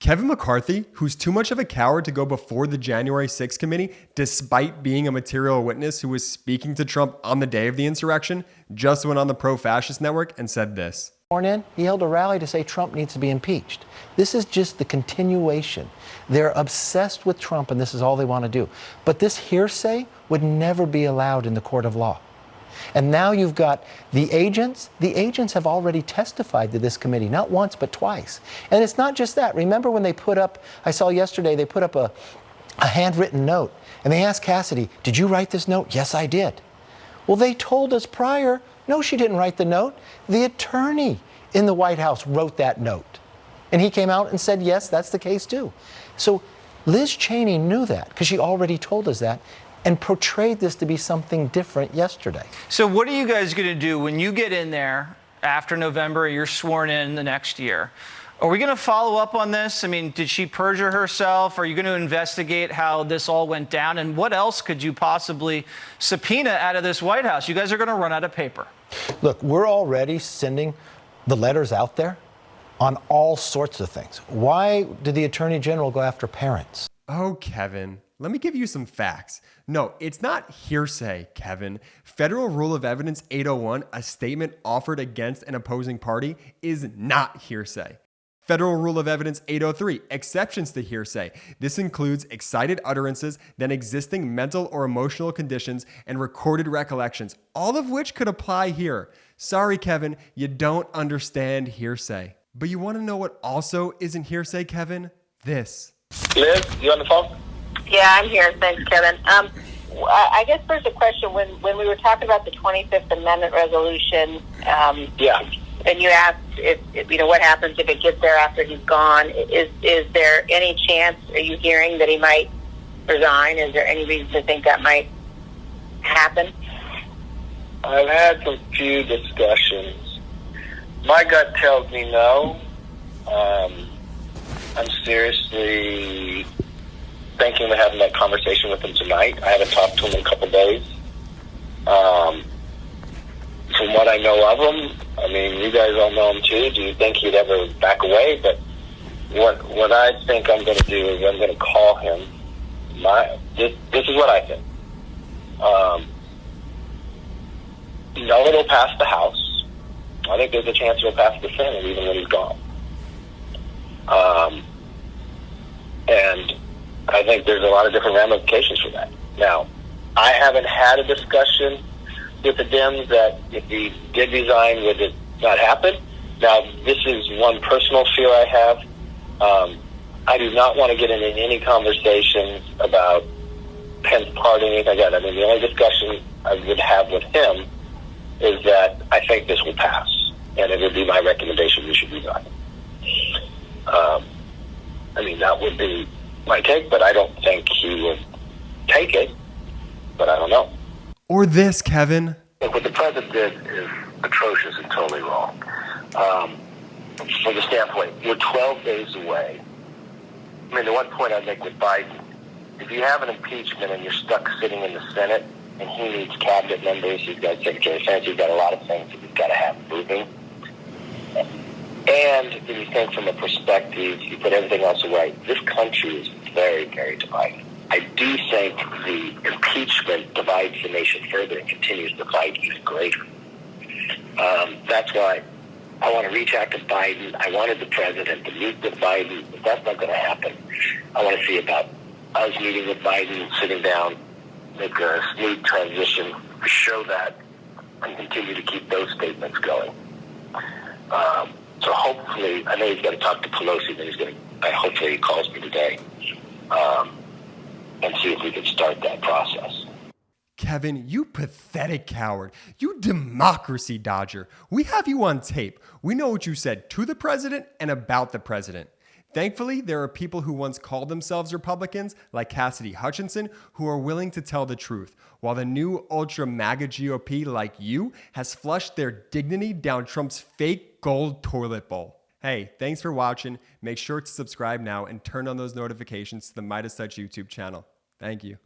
Kevin McCarthy, who's too much of a coward to go before the January 6th committee, despite being a material witness who was speaking to Trump on the day of the insurrection, just went on the pro-fascist network and said this. He held a rally to say Trump needs to be impeached. This is just the continuation. They're obsessed with Trump, and this is all they want to do. But this hearsay would never be allowed in the court of law. And now you've got the agents. The agents have already testified to this committee, not once, but twice. And it's not just that. Remember when they put up, I saw yesterday, they put up a handwritten note, and they asked Cassidy, did you write this note? Yes, I did. Well, they told us prior, no, she didn't write the note. The attorney in the White House wrote that note. And he came out and said, yes, that's the case too. So Liz Cheney knew that because she already told us that and portrayed this to be something different yesterday. So what are you guys going to do when you get in there after November, you're sworn in the next year? Are we going to follow up on this? I mean, did she perjure herself? Are you going to investigate how this all went down? And what else could you possibly subpoena out of this White House? You guys are going to run out of paper. Look, we're already sending the letters out there on all sorts of things. Why did the Attorney General go after parents? Oh, Kevin, let me give you some facts. No, it's not hearsay, Kevin. Federal Rule of Evidence 801, a statement offered against an opposing party, is not hearsay. Federal Rule of Evidence 803, exceptions to hearsay. This includes excited utterances, then existing mental or emotional conditions, and recorded recollections, all of which could apply here. Sorry, Kevin, you don't understand hearsay. But you want to know what also isn't hearsay, Kevin? This. Liz, you on the phone? Yeah, I'm here. Thanks, Kevin. I guess there's a question. When we were talking about the 25th Amendment resolution, Yeah. and you asked if what happens if it gets there after he's gone. Is there any chance? Are you hearing that he might resign? Is there any reason to think that might happen? I've had some few discussions. My gut tells me no. I'm seriously thinking of having that conversation with him tonight. I haven't talked to him in a couple days. From what I know of him, I mean, you guys all know him too. Do you think he'd ever back away? But what I think I'm going to do is I'm going to call him. This is what I think. No, it'll pass the House. I think there's a chance it'll pass the Senate even when he's gone. And I think there's a lot of different ramifications for that. Now, I haven't had a discussion with the Dems that if he did resign, would it not happen? Now, this is one personal fear I have. I do not want to get into any conversations about Pence pardoning, anything like that. I mean, the only discussion I would have with him is that I think this will pass, and it would be my recommendation we should resign. I mean, that would be my take, but I don't think he would take it, but I don't know. Or this, Kevin. Look, what the president did is atrocious and totally wrong. From the standpoint, we're 12 days away. I mean, the one point I'd make with Biden, if you have an impeachment and you're stuck sitting in the Senate and he needs cabinet members, he's got Secretary of Defense, he's got a lot of things that he's got to have moving. And if you think from a perspective, you put everything else away, this country is very, very divided. I do think the impeachment divides the nation further and continues to divide even greater. That's why I want to reach out to Biden. I wanted the president to meet with Biden. If that's not going to happen, I want to see about us meeting with Biden, sitting down, make a smooth transition, show that, and continue to keep those statements going. So hopefully, I know he's got to talk to Pelosi, but hopefully he calls me today. And see if we can start that process. Kevin, you pathetic coward. You democracy dodger. We have you on tape. We know what you said to the president and about the president. Thankfully, there are people who once called themselves Republicans, like Cassidy Hutchinson, who are willing to tell the truth, while the new ultra MAGA GOP, like you, has flushed their dignity down Trump's fake gold toilet bowl. Hey, thanks for watching. Make sure to subscribe now and turn on those notifications to the MeidasTouch YouTube channel. Thank you.